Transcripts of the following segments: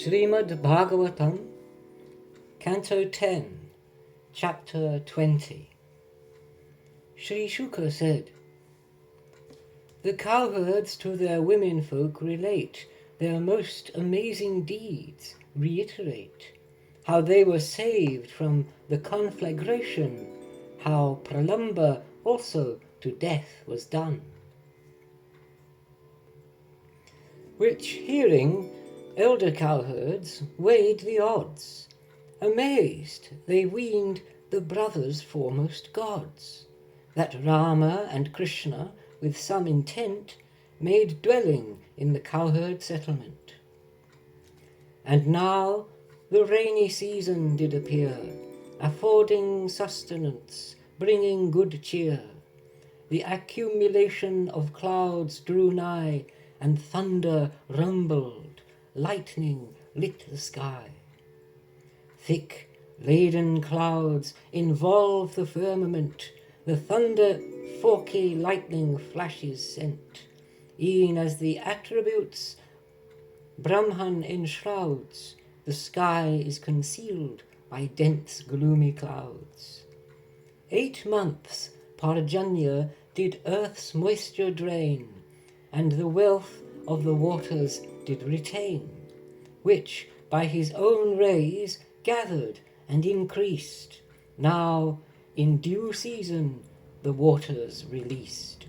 Srimad Bhagavatam, Canto 10, Chapter 20. Sri Shuka said, "The cowherds to their womenfolk relate their most amazing deeds, reiterate how they were saved from the conflagration, how Pralamba also to death was done. Which hearing, elder cowherds weighed the odds. Amazed, they weened the brothers foremost gods, that Rama and Krishna, with some intent, made dwelling in the cowherd settlement. And now the rainy season did appear, affording sustenance, bringing good cheer. The accumulation of clouds drew nigh, and thunder rumbled, lightning lit the sky. Thick laden clouds involve the firmament, the thunder forky lightning flashes sent, e'en as the attributes Brahman enshrouds, the sky is concealed by dense gloomy clouds. 8 months Parjanya did earth's moisture drain, and the wealth of the waters did retain, which by his own rays gathered and increased. Now in due season the waters released.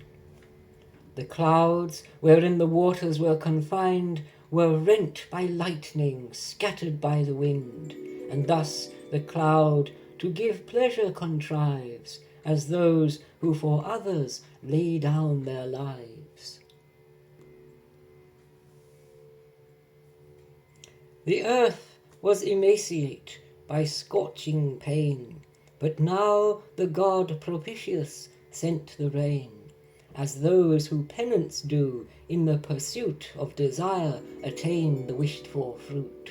The clouds wherein the waters were confined were rent by lightning, scattered by the wind, and thus the cloud to give pleasure contrives, as those who for others lay down their lives. The earth was emaciate by scorching pain, but now the God propitious sent the rain, as those who penance do in the pursuit of desire attain the wished-for fruit.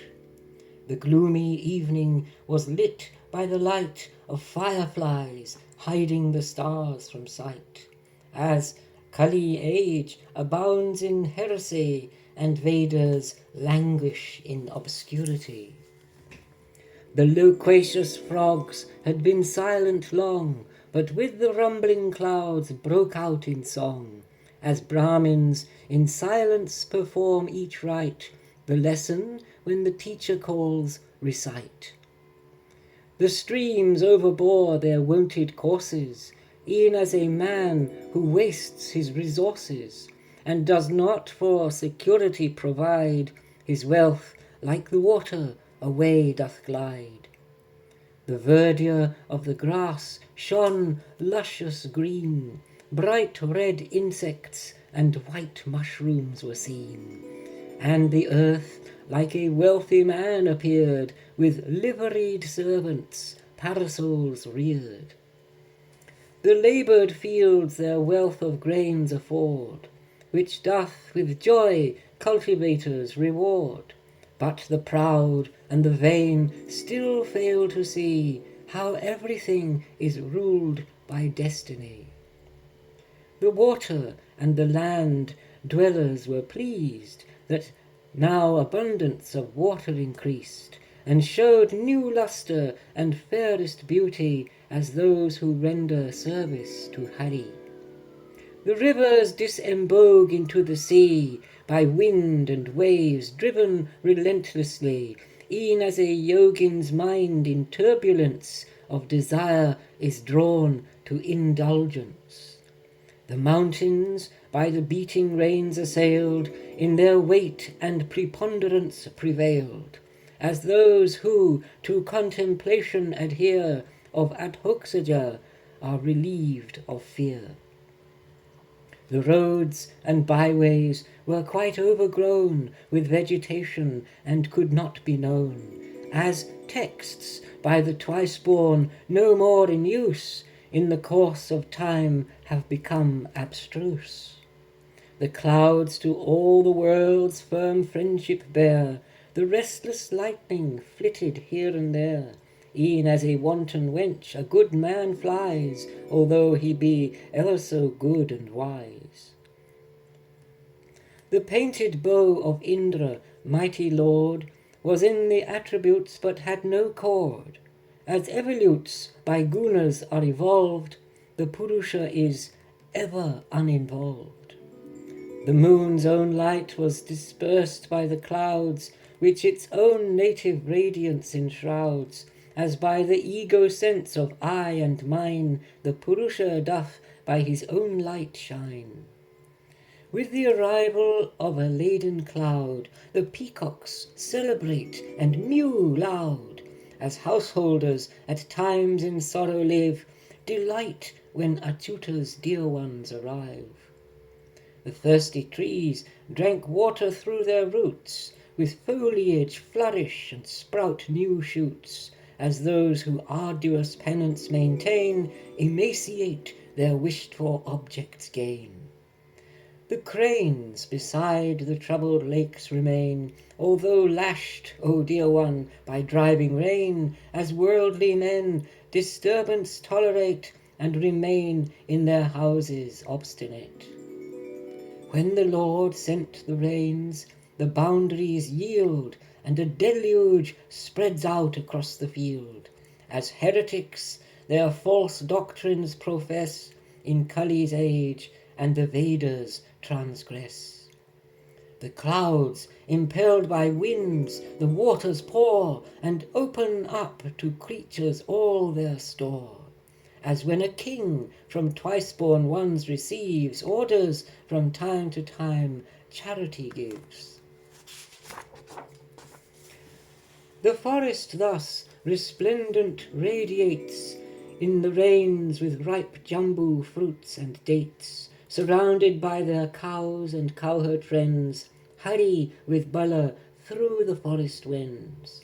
The gloomy evening was lit by the light of fireflies hiding the stars from sight, as Kali age abounds in heresy and Vedas languish in obscurity. The loquacious frogs had been silent long, but with the rumbling clouds broke out in song, as Brahmins in silence perform each rite, the lesson when the teacher calls recite. The streams overbore their wonted courses, e'en as a man who wastes his resources, and does not for security provide, his wealth, like the water, away doth glide. The verdure of the grass shone luscious green, bright red insects and white mushrooms were seen, and the earth like a wealthy man appeared, with liveried servants, parasols reared. The laboured fields their wealth of grains afford, which doth with joy cultivators reward. But the proud and the vain still fail to see how everything is ruled by destiny. The water and the land dwellers were pleased that now abundance of water increased, and showed new lustre and fairest beauty as those who render service to Hari. The rivers disembogue into the sea, by wind and waves driven relentlessly, e'en as a yogin's mind in turbulence of desire is drawn to indulgence. The mountains, by the beating rains assailed, in their weight and preponderance prevailed, as those who to contemplation adhere of adhokshaja are relieved of fear. The roads and byways were quite overgrown with vegetation and could not be known, as texts by the twice-born no more in use, in the course of time have become abstruse. The clouds to all the world's firm friendship bear, the restless lightning flitted here and there, e'en as a wanton wench a good man flies, although he be ever so good and wise. The painted bow of Indra, mighty lord, was in the attributes but had no chord. As evolutes by gunas are evolved, the Purusha is ever uninvolved. The moon's own light was dispersed by the clouds, which its own native radiance enshrouds, as by the ego sense of I and mine, the Purusha doth by his own light shine. With the arrival of a laden cloud, the peacocks celebrate and mew loud, as householders at times in sorrow live, delight when Achyuta's dear ones arrive. The thirsty trees drank water through their roots, with foliage flourish and sprout new shoots, as those who arduous penance maintain, emaciate their wished-for objects gain. The cranes beside the troubled lakes remain, although lashed, O dear one, by driving rain, as worldly men disturbance tolerate, and remain in their houses obstinate. When the Lord sent the rains, the boundaries yield, and a deluge spreads out across the field, as heretics their false doctrines profess in Kali's age, and the Vedas transgress. The clouds, impelled by winds, the waters pour, and open up to creatures all their store. As when a king from twice-born ones receives orders, from time to time charity gives. The forest thus resplendent radiates in the rains with ripe jambu fruits and dates, surrounded by their cows and cowherd friends, hurry with Bala through the forest wends.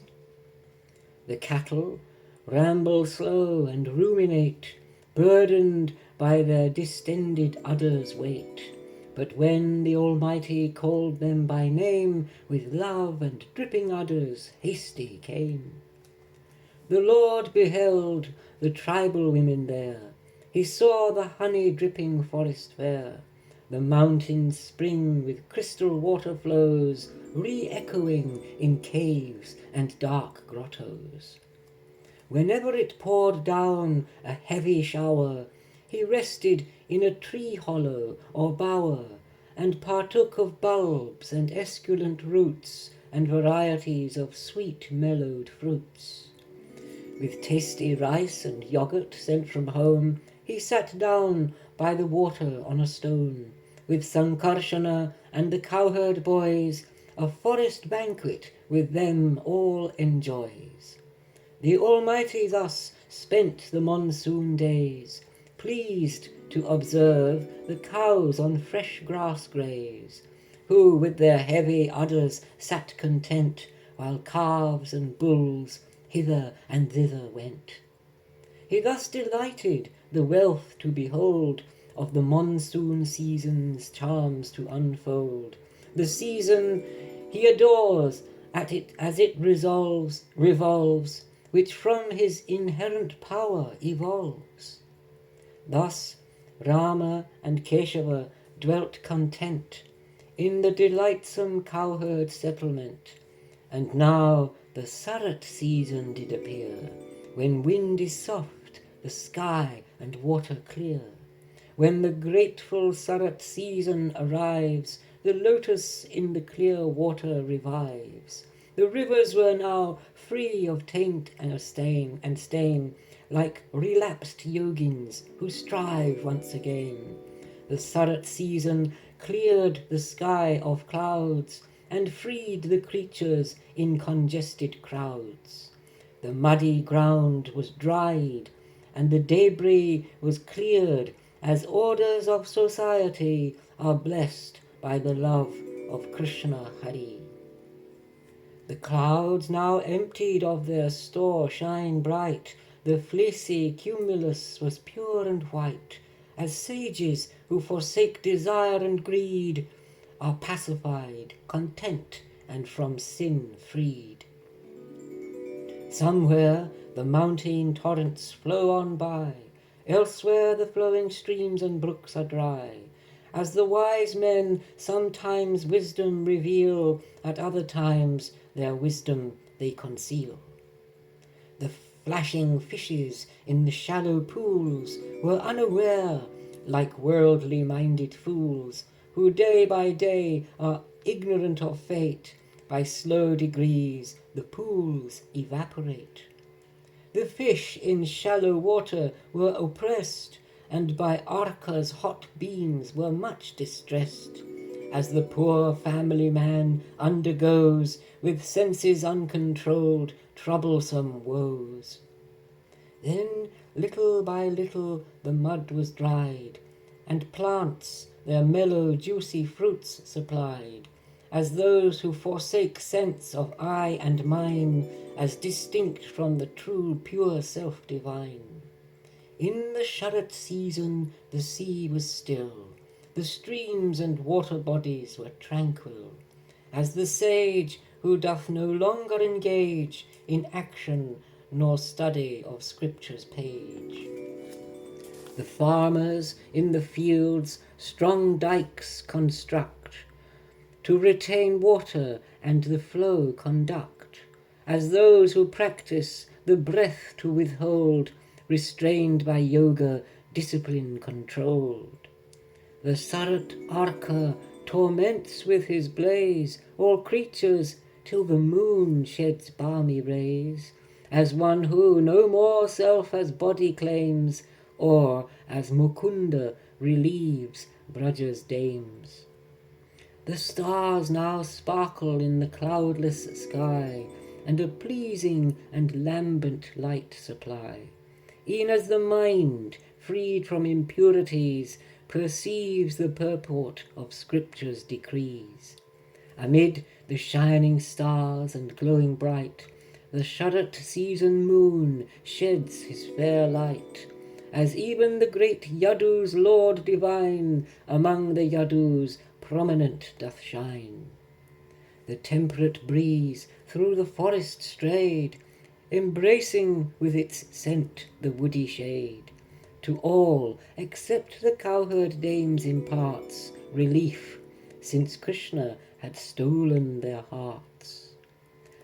The cattle ramble slow and ruminate, burdened by their distended udders' weight. But when the Almighty called them by name, with love and dripping udders hasty came. The Lord beheld the tribal women there, he saw the honey-dripping forest fair, the mountains spring with crystal water flows, re-echoing in caves and dark grottos. Whenever it poured down a heavy shower, he rested in a tree hollow or bower, and partook of bulbs and esculent roots, and varieties of sweet mellowed fruits. With tasty rice and yogurt sent from home, he sat down by the water on a stone, with Sankarshana and the cowherd boys, a forest banquet with them all enjoys. The Almighty thus spent the monsoon days, pleased to observe the cows on fresh grass graze, who with their heavy udders sat content, while calves and bulls hither and thither went. He thus delighted the wealth to behold, of the monsoon season's charms to unfold. The season he adores as it revolves, which from his inherent power evolves. Thus Rama and Keshava dwelt content in the delightsome cowherd settlement, and now the Sarat season did appear, when wind is soft, the sky and water clear. When the grateful Sarat season arrives, the lotus in the clear water revives. The rivers were now free of taint and stain, like relapsed yogins who strive once again. The Sarat season cleared the sky of clouds, and freed the creatures in congested crowds. The muddy ground was dried, and the debris was cleared, as orders of society are blessed by the love of Krishna Hari. The clouds now emptied of their store shine bright, the fleecy cumulus was pure and white, as sages who forsake desire and greed are pacified, content, and from sin freed. Somewhere the mountain torrents flow on by, elsewhere the flowing streams and brooks are dry, as the wise men sometimes wisdom reveal, at other times their wisdom they conceal. The flashing fishes in the shallow pools were unaware, like worldly-minded fools, who day by day are ignorant of fate. By slow degrees the pools evaporate. The fish in shallow water were oppressed, and by Arca's hot beams were much distressed, as the poor family man undergoes, with senses uncontrolled, troublesome woes. Then little by little the mud was dried, and plants their mellow juicy fruits supplied, as those who forsake sense of I and mine, as distinct from the true pure self divine. In the Sarat season the sea was still, the streams and water bodies were tranquil, as the sage who doth no longer engage in action nor study of Scripture's page. The farmers in the fields strong dikes construct, to retain water and the flow conduct, as those who practice the breath to withhold, restrained by yoga, discipline controlled. The Sarat Arca torments with his blaze all creatures till the moon sheds balmy rays, as one who no more self as body claims, or as Mukunda relieves Braja's dames. The stars now sparkle in the cloudless sky, and a pleasing and lambent light supply, e'en as the mind, freed from impurities, perceives the purport of Scripture's decrees. Amid the shining stars and glowing bright, the Sarat season moon sheds his fair light, as even the great Yadu's Lord divine among the Yadus prominent doth shine. The temperate breeze through the forest strayed, embracing with its scent the woody shade, to all except the cowherd dames imparts relief, since Krishna had stolen their hearts.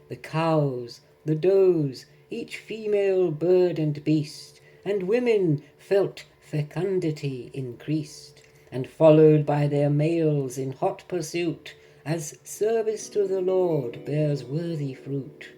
The cows, the does, each female bird and beast, and women felt fecundity increased, and followed by their males in hot pursuit, as service to the Lord bears worthy fruit.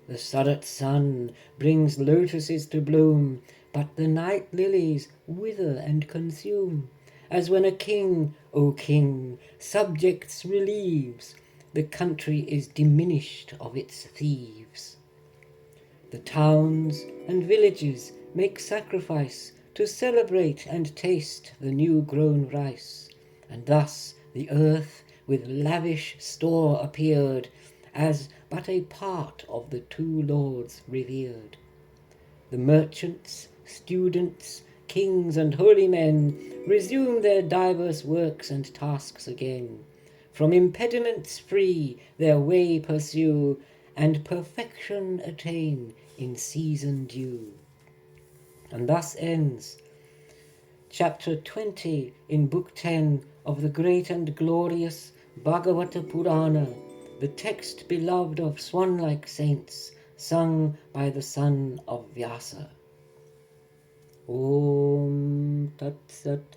The Sarat sun brings lotuses to bloom, but the night lilies wither and consume, as when a king, O king, subjects relieves, the country is diminished of its thieves. The towns and villages make sacrifice to celebrate and taste the new-grown rice, and thus the earth with lavish store appeared, as but a part of the two lords revered. The merchants, students, kings and holy men resume their diverse works and tasks again, from impediments free their way pursue, and perfection attain in season due. And thus ends chapter 20 in book 10 of the great and glorious Bhagavata Purana, the text beloved of swan-like saints, sung by the son of Vyasa. Om Tat Sat.